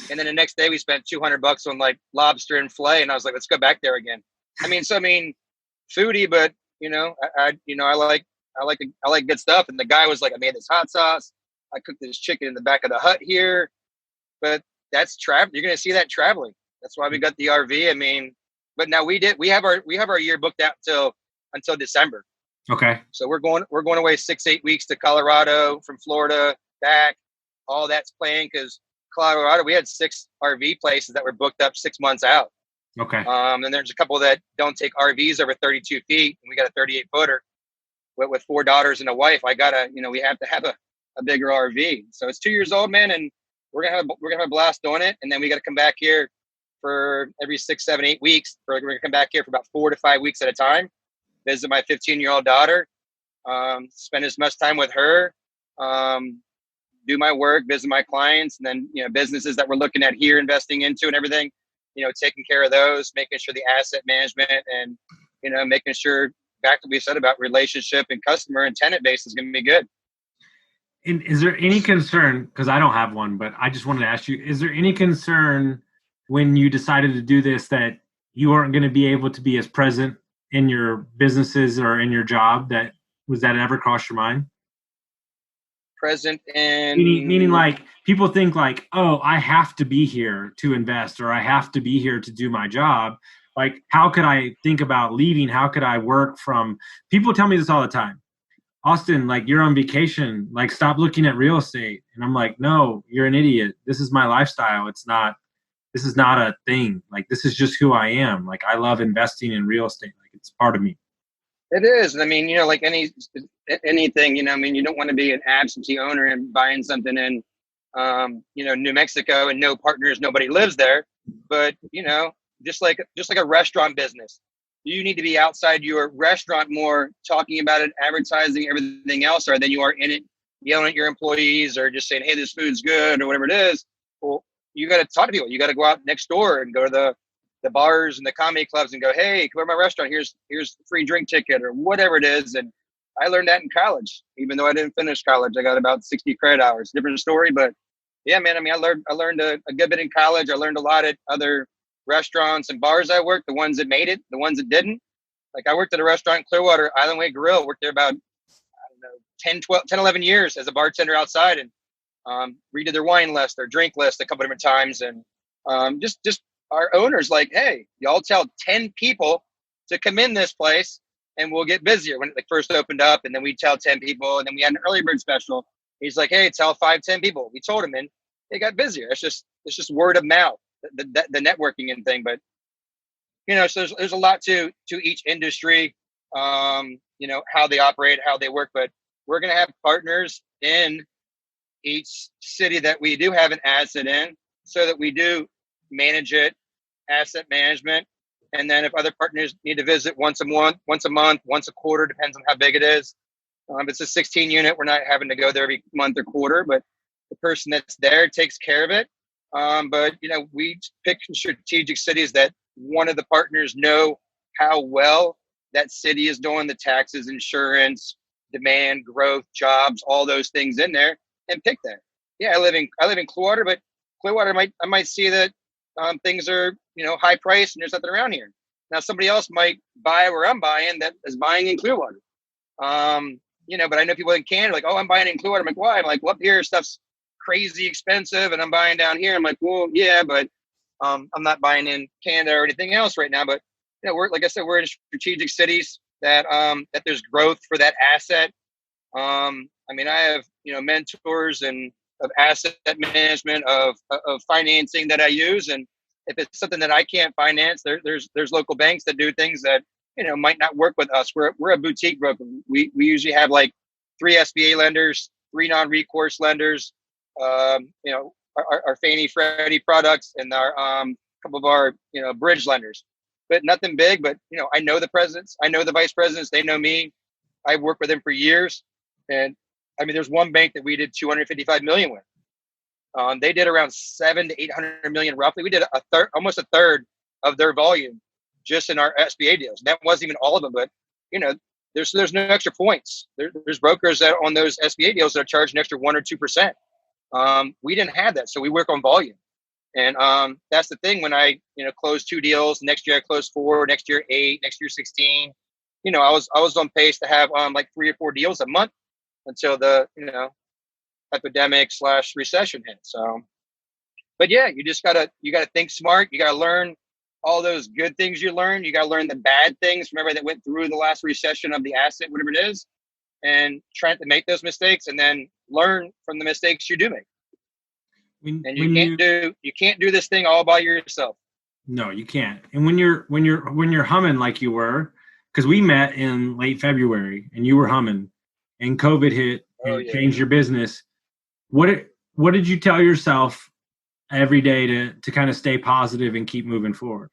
[SPEAKER 3] And then the next day we spent $200 on like lobster and filet, and I was like, let's go back there again. I mean, foodie, but I like good stuff. And the guy was like, I made this hot sauce. I cooked this chicken in the back of the hut here. But that's travel. You're going to see that traveling. That's why we got the RV. I mean, but now we have our year booked out until December.
[SPEAKER 2] Okay.
[SPEAKER 3] So we're going away 6-8 weeks to Colorado from Florida back. All that's playing because Colorado, we had 6 RV places that were booked up 6 months out.
[SPEAKER 2] Okay.
[SPEAKER 3] And there's a couple that don't take RVs over 32 feet. And we got a 38 footer with 4 daughters and a wife. We have to have a bigger RV. So it's 2 years old, man. And we're going to have a blast doing it. And then we got to come back here for every 6, 7, 8 weeks. We're going to come back here for about 4 to 5 weeks at a time. Visit my 15-year-old daughter, spend as much time with her, do my work, visit my clients, and then, businesses that we're looking at here, investing into and everything, taking care of those, making sure the asset management and, making sure back to what we said about relationship and customer and tenant base is going to be good.
[SPEAKER 2] And is there any concern, because I don't have one, but I just wanted to ask you, is there any concern when you decided to do this that you aren't going to be able to be as present in your businesses or in your job? Was that ever crossed your mind?
[SPEAKER 3] Present in
[SPEAKER 2] meaning like people think like, oh, I have to be here to invest, or I have to be here to do my job. Like, how could I think about leaving? How could I work from? People tell me this all the time. Austin, like, you're on vacation, like, stop looking at real estate. And I'm like, no, you're an idiot. This is my lifestyle. This is not a thing. Like, this is just who I am. Like, I love investing in real estate. Like, it's part of me.
[SPEAKER 3] It is. I mean, like anything, you don't want to be an absentee owner and buying something in, New Mexico and no partners, nobody lives there. But, just like a restaurant business, you need to be outside your restaurant more, talking about it, advertising, everything else, or than you are in it, yelling at your employees or just saying, hey, this food's good or whatever it is. Well, you got to talk to people. You got to go out next door and go to the bars and the comedy clubs and go, hey, come to my restaurant. Here's a free drink ticket or whatever it is. And I learned that in college, even though I didn't finish college. I got about 60 credit hours. Different story, but yeah, man. I mean, I learned a good bit in college. I learned a lot at other restaurants and bars I worked, the ones that made it, the ones that didn't. Like, I worked at a restaurant in Clearwater, Island Way Grill, worked there about, 10, 11 years as a bartender outside, and redid their wine list, their drink list a couple different times. And just our owners like, hey, y'all tell 10 people to come in this place and we'll get busier. When it first opened up, and then we tell 10 people, and then we had an early bird special. He's like, hey, tell 5, 10 people. We told him, and they got busier. It's just word of mouth, the networking and thing. But, so there's a lot to each industry, how they operate, how they work. But we're going to have partners in each city that we do have an asset in, so that we do manage it, asset management. And then if other partners need to visit once a month, once a quarter, depends on how big it is. If it's a 16 unit, we're not having to go there every month or quarter, but the person that's there takes care of it. But, we pick strategic cities that one of the partners know how well that city is doing, the taxes, insurance, demand, growth, jobs, all those things in there, and pick that. Yeah, I live in Clearwater, but Clearwater I might see that things are, high price and there's nothing around here. Now somebody else might buy where I'm buying that is buying in Clearwater. But I know people in Canada like, oh, I'm buying in Clearwater. I'm like, why? I'm like, well, up here stuff's crazy expensive and I'm buying down here. I'm like, well, yeah, but I'm not buying in Canada or anything else right now. But like I said, we're in strategic cities that there's growth for that asset. I have, mentors and of asset management, of financing that I use. And if it's something that I can't finance, there's local banks that do things that, might not work with us. We're a boutique broker. We usually have like 3 SBA lenders, 3 non-recourse lenders, our Fannie Freddie products, and our couple of our, bridge lenders, but nothing big. But, I know the presidents, I know the vice presidents, they know me. I've worked with them for years. And there's one bank that we did $255 million with. They did around 700 to 800 million roughly. We did almost a third of their volume just in our SBA deals. And that wasn't even all of them, but there's no extra points. There's brokers that on those SBA deals that are charging an extra 1 or 2%. We didn't have that, so we work on volume. And that's the thing. When I close 2 deals, next year I closed 4, next year 8, next year 16. I was on pace to have like 3 or 4 deals a month until the epidemic / recession hit. So, but yeah, you gotta think smart. You gotta learn all those good things you learn. You got to learn the bad things from everybody that went through the last recession of the asset, whatever it is, and try to make those mistakes and then learn from the mistakes you do make. And you can't do this thing all by yourself.
[SPEAKER 2] No, you can't. And when you're humming like you were, because we met in late February and you were humming, and COVID hit and changed your business. What did you tell yourself every day to kind of stay positive and keep moving forward?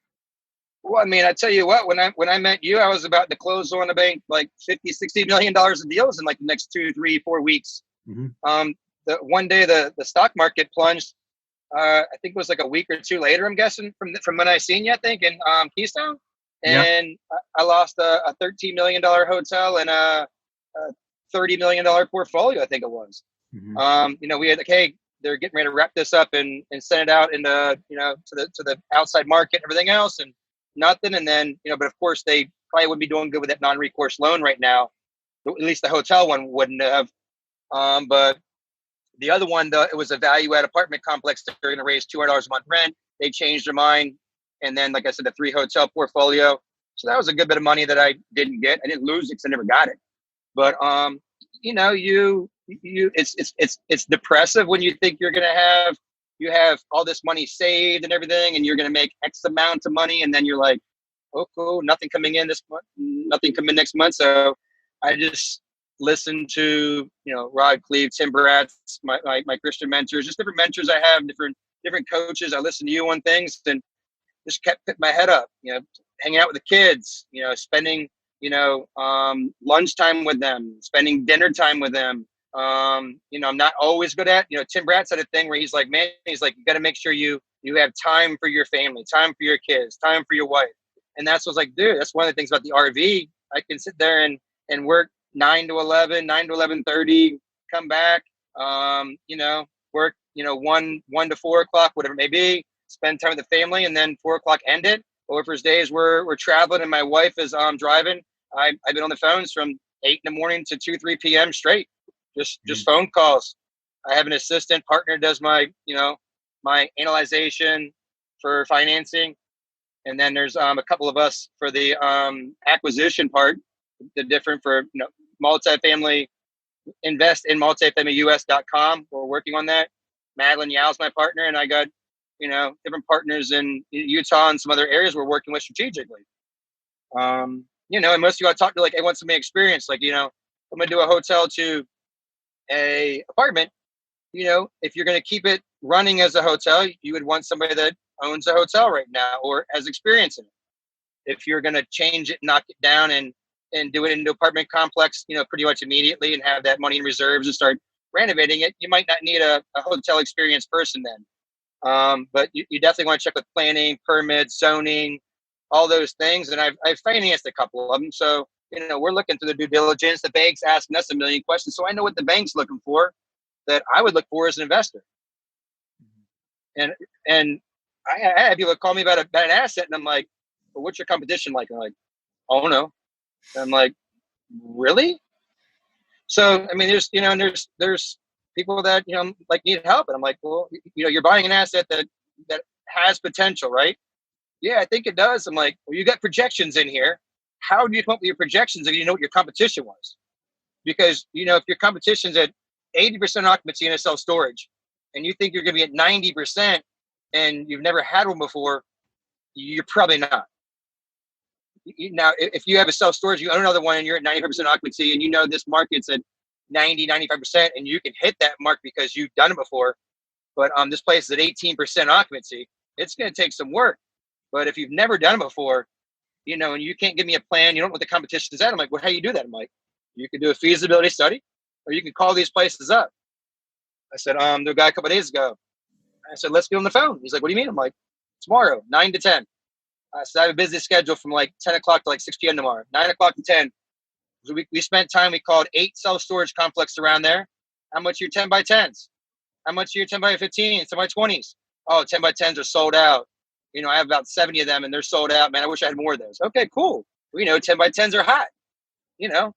[SPEAKER 3] Well, I mean, I tell you what, when I met you, I was about to close on a bank like $50-60 million of deals in like the next 2, 3, 4 weeks. Mm-hmm. The one day the stock market plunged. I think it was like a week or two later, I'm guessing, from when I seen you, I think, in Keystone. And I lost a $13 million hotel and a $30 million portfolio, I think it was. Mm-hmm. We had like, hey, they're getting ready to wrap this up and send it out into, to the outside market and everything else, and nothing. And then, but of course they probably wouldn't be doing good with that non-recourse loan right now. At least the hotel one wouldn't have. But the other one, it was a value-add apartment complex. They're going to raise $200 a month rent. They changed their mind. And then, like I said, the 3 hotel portfolio. So that was a good bit of money that I didn't get. I didn't lose it because I never got it. But, it's depressive when you think you have all this money saved and everything, and you're going to make X amount of money. And then you're like, oh, cool, nothing coming in this month, nothing coming next month. So I just listen to, Rod Cleve, Tim Bratz, my Christian mentors, just different mentors I have, different coaches. I listen to you on things and just kept putting my head up, hanging out with the kids, spending, lunchtime with them, spending dinner time with them. I'm not always good at, Tim Bratz had a thing where he's like, you got to make sure you have time for your family, time for your kids, time for your wife. And that's what's like, dude, that's one of the things about the RV. I can sit there and work 9 to 11, 9 to 11:30, come back, work, 1 to 4 o'clock, whatever it may be, spend time with the family, and then 4 o'clock end it. Or if there's days we're traveling and my wife is driving, I've been on the phones from 8 in the morning to 2, 3 p.m. straight, just phone calls. I have an assistant partner does my, my analyzation for financing. And then there's a couple of us for the acquisition part, the different for multifamily, invest in multifamilyus.com. We're working on that. Madeline Yow's my partner, and I got different partners in Utah and some other areas we're working with strategically. And most of you I talk to, like, I want somebody experienced, like, I'm gonna do a hotel to a apartment. If you're gonna keep it running as a hotel, you would want somebody that owns a hotel right now or has experience in it. If you're gonna change it, knock it down and do it into apartment complex, pretty much immediately, and have that money in reserves and start renovating it, you might not need a hotel experienced person then. But you definitely want to check with planning, permits, zoning, all those things. And I've financed a couple of them. So, we're looking through the due diligence. The bank's asking us a million questions. So I know what the bank's looking for that I would look for as an investor. And I have people call me about an asset, and I'm like, well, what's your competition like? I'm like, oh no. I'm like, really? So, I mean, there's people that, like, need help. And I'm like, well, you're buying an asset that has potential, right? Yeah, I think it does. I'm like, well, you got projections in here. How do you come up with your projections if you know what your competition was? Because, if your competition's at 80% occupancy in a self-storage and you think you're going to be at 90% and you've never had one before, you're probably not. Now, if you have a self-storage, you own another one and you're at 90% occupancy and this market's at 90, 95% and you can hit that mark because you've done it before. But this place is at 18% occupancy. It's going to take some work. But if you've never done it before, and you can't give me a plan, you don't know what the competition is at. I'm like, well, how do you do that? I'm like, you can do a feasibility study or you can call these places up. I said, the guy a couple of days ago, I said, let's get on the phone. He's like, what do you mean? I'm like, tomorrow, 9 to 10. So I have a busy schedule from like 10 o'clock to like 6 p.m. tomorrow, 9 o'clock to 10. So we spent time, we called 8 self-storage complexes around there. How much are your 10 by 10s? How much are your 10 by 15s, 10 by 20s? Oh, 10 by 10s are sold out. I have about 70 of them and they're sold out. Man, I wish I had more of those. Okay, cool. 10 by 10s are hot.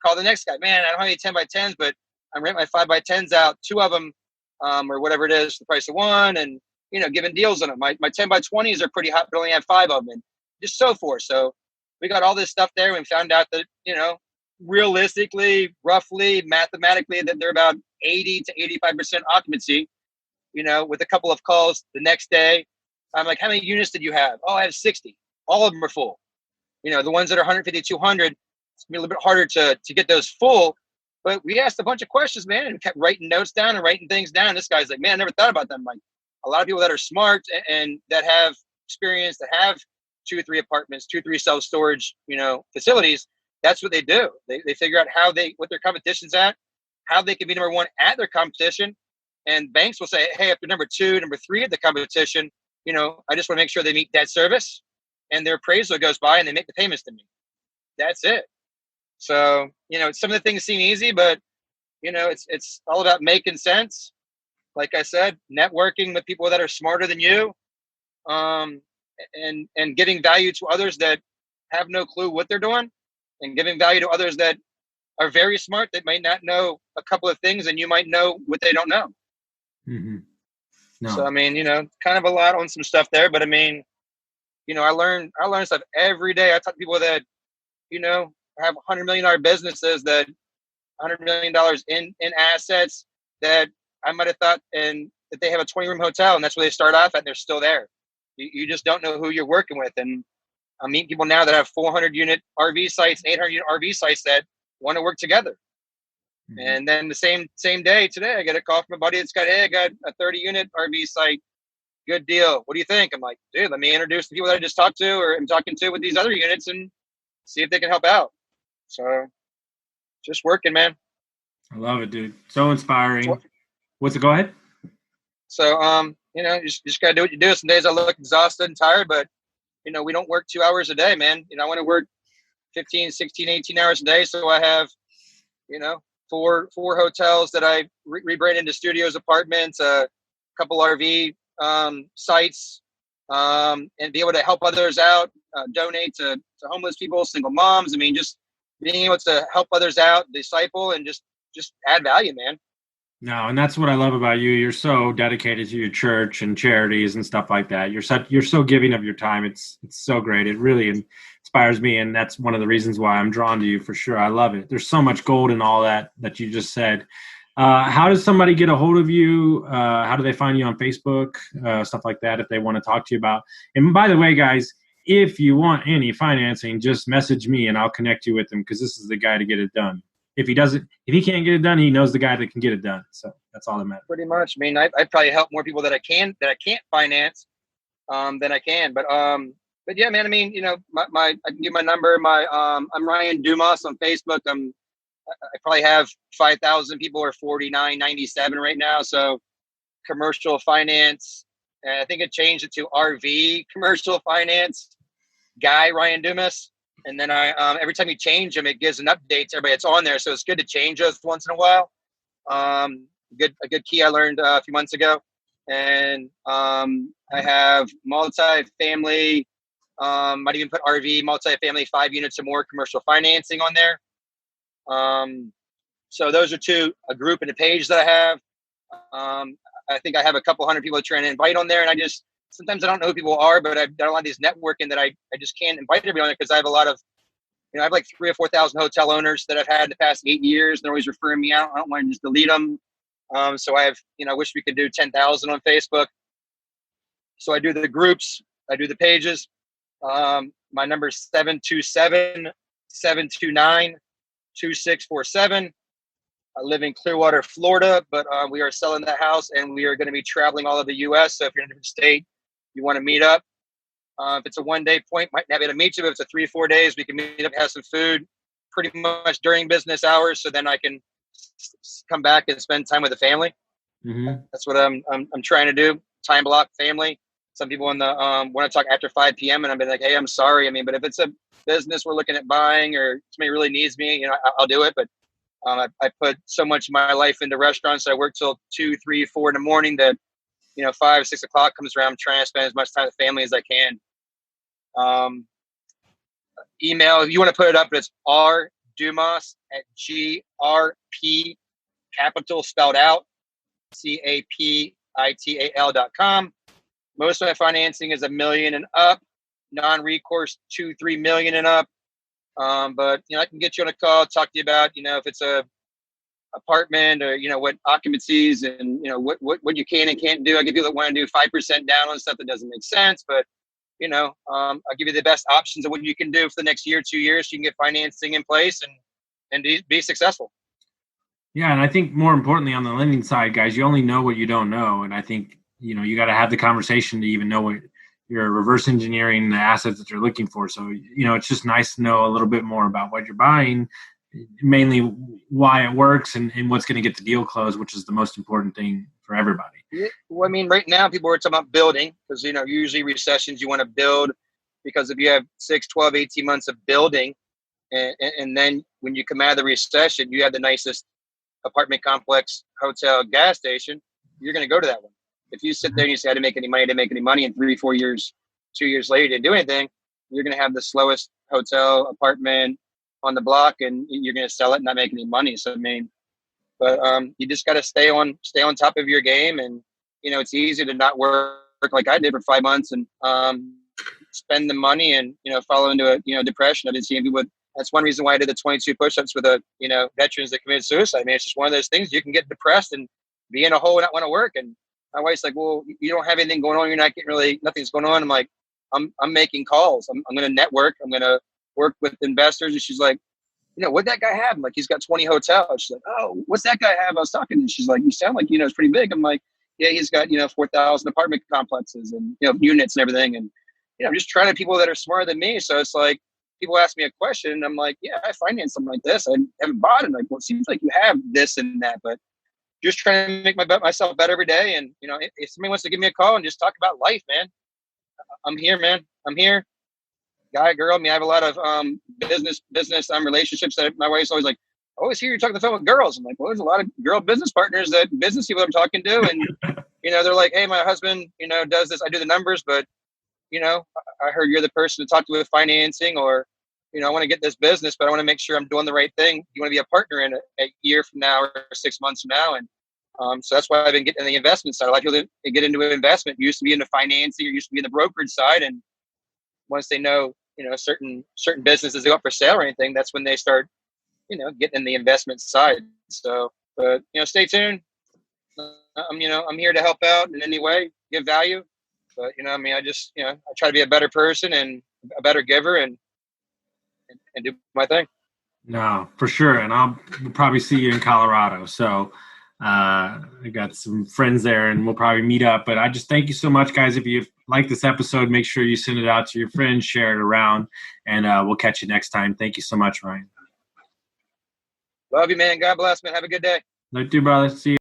[SPEAKER 3] Call the next guy. Man, I don't have any 10 by 10s, but I'm renting my 5 by 10s out. 2 of them, or whatever it is, the price of one, and, giving deals on them. My 10 by 20s are pretty hot, but I only have 5 of them. And just so forth. So we got all this stuff there. And we found out that, realistically, roughly, mathematically, that they're about 80 to 85% occupancy, with a couple of calls the next day. I'm like, how many units did you have? Oh, I have 60. All of them are full. The ones that are 150, 200, it's gonna be a little bit harder to get those full. But we asked a bunch of questions, man, and kept writing notes down and writing things down. This guy's like, man, I never thought about them. Like, a lot of people that are smart and that have experience, that have 2 or 3 apartments, 2 or 3 self-storage, facilities, that's what they do. They figure out what their competition's at, how they can be number 1 at their competition. And banks will say, hey, if they're number 2, number 3 at the competition, I just want to make sure they meet debt service, and their appraisal goes by and they make the payments to me. That's it. So, some of the things seem easy, but, it's all about making sense. Like I said, networking with people that are smarter than you, and giving value to others that have no clue what they're doing, and giving value to others that are very smart, that might not know a couple of things, and you might know what they don't know.
[SPEAKER 2] Mm-hmm. No.
[SPEAKER 3] So, kind of a lot on some stuff there, but I learn stuff every day. I talk to people that, have $100 million businesses, that $100 million in assets, that I might have thought and that they have a 20-room hotel, and that's where they start off at, and they're still there. You just don't know who you're working with. And I meet people now that have 400-unit RV sites, 800-unit RV sites that want to work together. Mm-hmm. And then the same day today, I get a call from a buddy that's got, hey, I got a 30-unit RV site. Good deal. What do you think? I'm like, dude, let me introduce the people that I just talked to or I'm talking to with these other units and see if they can help out. So just working, man.
[SPEAKER 2] I love it, dude. So inspiring. What's it? Go ahead.
[SPEAKER 3] So, you just got to do what you do. Some days I look exhausted and tired, but, we don't work 2 hours a day, man. I want to work 15, 16, 18 hours a day. So I have, 4 hotels that I rebrand into studios, apartments, a couple RV sites, and be able to help others out, donate to homeless people, single moms. Just being able to help others out, disciple, and just add value, man.
[SPEAKER 2] No, and that's what I love about you. You're so dedicated to your church and charities and stuff like that. You're so giving of your time. It's so great. It really inspires me, and that's one of the reasons why I'm drawn to you for sure. I love it. There's so much gold in all that you just said. How does somebody get a hold of you? How do they find you on Facebook? Stuff like that if they want to talk to you about. And by the way, guys, if you want any financing, just message me and I'll connect you with him, because this is the guy to get it done. If he can't get it done, he knows the guy that can get it done. So that's all that matters.
[SPEAKER 3] Pretty much. I probably help more people that I can't finance than I can. But yeah, man. I can give my number. I'm Ryan Dumas on Facebook. I probably have 5,000 people, or 4997 right now. So commercial finance, and I think it changed it to RV commercial finance guy, Ryan Dumas. And then I every time you change them, it gives an update to everybody. It's on there, so it's good to change those once in a while. A good key I learned a few months ago. And I have multifamily. Might even put RV, multifamily, 5 units or more commercial financing on there. So those are a group and a page that I have. I think I have a couple hundred people trying to invite on there, and sometimes I don't know who people are, but I've done a lot of these networking that I just can't invite everybody on there, because I have a lot of, I have like 3,000 or 4,000 hotel owners that I've had the past 8 years. They're always referring me out. I don't want to just delete them. So I have, I wish we could do 10,000 on Facebook. So I do the groups, I do the pages. My number is 727-729-2647. I live in Clearwater, Florida, but we are selling the house, and we are going to be traveling all over the U.S. So if you're in a different state, you want to meet up. If it's a one-day point, might not be able to meet you. But if it's a 3-4 days, we can meet up, have some food, pretty much during business hours. So then I can come back and spend time with the family. Mm-hmm. That's what I'm trying to do. Time block family. Some people want to talk after 5 p.m. and I've been like, hey, I'm sorry. But if it's a business we're looking at buying, or somebody really needs me, I'll do it. But I put so much of my life into restaurants. I work till 2, 3, 4 in the morning that, 5, 6 o'clock comes around. I'm trying to spend as much time with family as I can. Email, if you want to put it up, it's rdumas@grp, capital spelled out, capital.com. Most of my financing is $1 million and up. non-recourse 2-3 million and up. But I can get you on a call, talk to you about if it's a apartment or what occupancies and what you can and can't do. I give people that want to do 5% down on stuff that doesn't make sense, but I'll give you the best options of what you can do for the next year, 2 years, so you can get financing in place and be successful.
[SPEAKER 2] Yeah, and I think more importantly on the lending side, guys, you only know what you don't know, and I think you got to have the conversation to even know what you're reverse engineering the assets that you're looking for. So it's just nice to know a little bit more about what you're buying, mainly why it works and what's going to get the deal closed, which is the most important thing for everybody.
[SPEAKER 3] Yeah, well, I mean, right now people are talking about building because usually recessions you want to build because if you have 6, 12, 18 months of building and then when you come out of the recession, you have the nicest apartment complex, hotel, gas station, you're going to go to that one. If you sit there and you say, I didn't make any money in 3, 4 years, 2 years later, you didn't do anything, you're going to have the slowest hotel, apartment on the block, and you're going to sell it and not make any money. So, I mean, but you just got to stay on top of your game. And, it's easy to not work like I did for 5 months and spend the money and, fall into a, depression. I've been seeing people that's one reason why I did the 22 push-ups with veterans that committed suicide. I mean, it's just one of those things. You can get depressed and be in a hole and not want to work. And my wife's like, well, you don't have anything going on. You're not getting nothing's going on. I'm like, I'm making calls. I'm going to network. I'm going to work with investors. And she's like, what'd that guy have? I'm like, he's got 20 hotels. She's like, oh, what's that guy have? I was talking. And she's like, you sound like, it's pretty big. I'm like, yeah, he's got, 4,000 apartment complexes and, units and everything. And, I'm just trying to people that are smarter than me. So it's like, people ask me a question and I'm like, yeah, I finance something like this. I haven't bought it. Like, well, it seems like you have this and that, but just trying to make myself better every day. And, if somebody wants to give me a call and just talk about life, man, I'm here, man. I'm here. Guy, girl. I mean, I have a lot of business relationships that my wife's always like, I always hear you talking on the phone with girls. I'm like, well, there's a lot of girl business partners business people I'm talking to. And, they're like, hey, my husband, does this. I do the numbers, but, I heard you're the person to talk to with financing or, I want to get this business, but I want to make sure I'm doing the right thing. You want to be a partner in a year from now or 6 months from now. And so that's why I've been getting in the investment side. A lot of people that get into investment used to be into financing or used to be in the brokerage side. And once they know, certain businesses go up for sale or anything, that's when they start, getting in the investment side. So, but, stay tuned. I'm here to help out in any way, give value. But, I just, I try to be a better person and a better giver and do my thing.
[SPEAKER 2] No, for sure. And we'll probably see you in Colorado. So I got some friends there and we'll probably meet up. But I just thank you so much, guys. If you like this episode, make sure you send it out to your friends, share it around, and we'll catch you next time. Thank you so much, Ryan.
[SPEAKER 3] Love you, man. God bless, man. Have a good day.
[SPEAKER 2] Love you, brother. See you.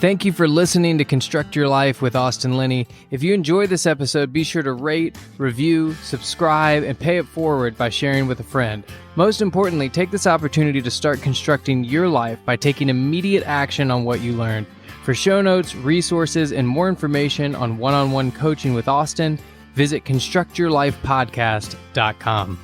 [SPEAKER 1] Thank you for listening to Construct Your Life with Austin Linney. If you enjoyed this episode, be sure to rate, review, subscribe, and pay it forward by sharing with a friend. Most importantly, take this opportunity to start constructing your life by taking immediate action on what you learned. For show notes, resources, and more information on one-on-one coaching with Austin, visit constructyourlifepodcast.com.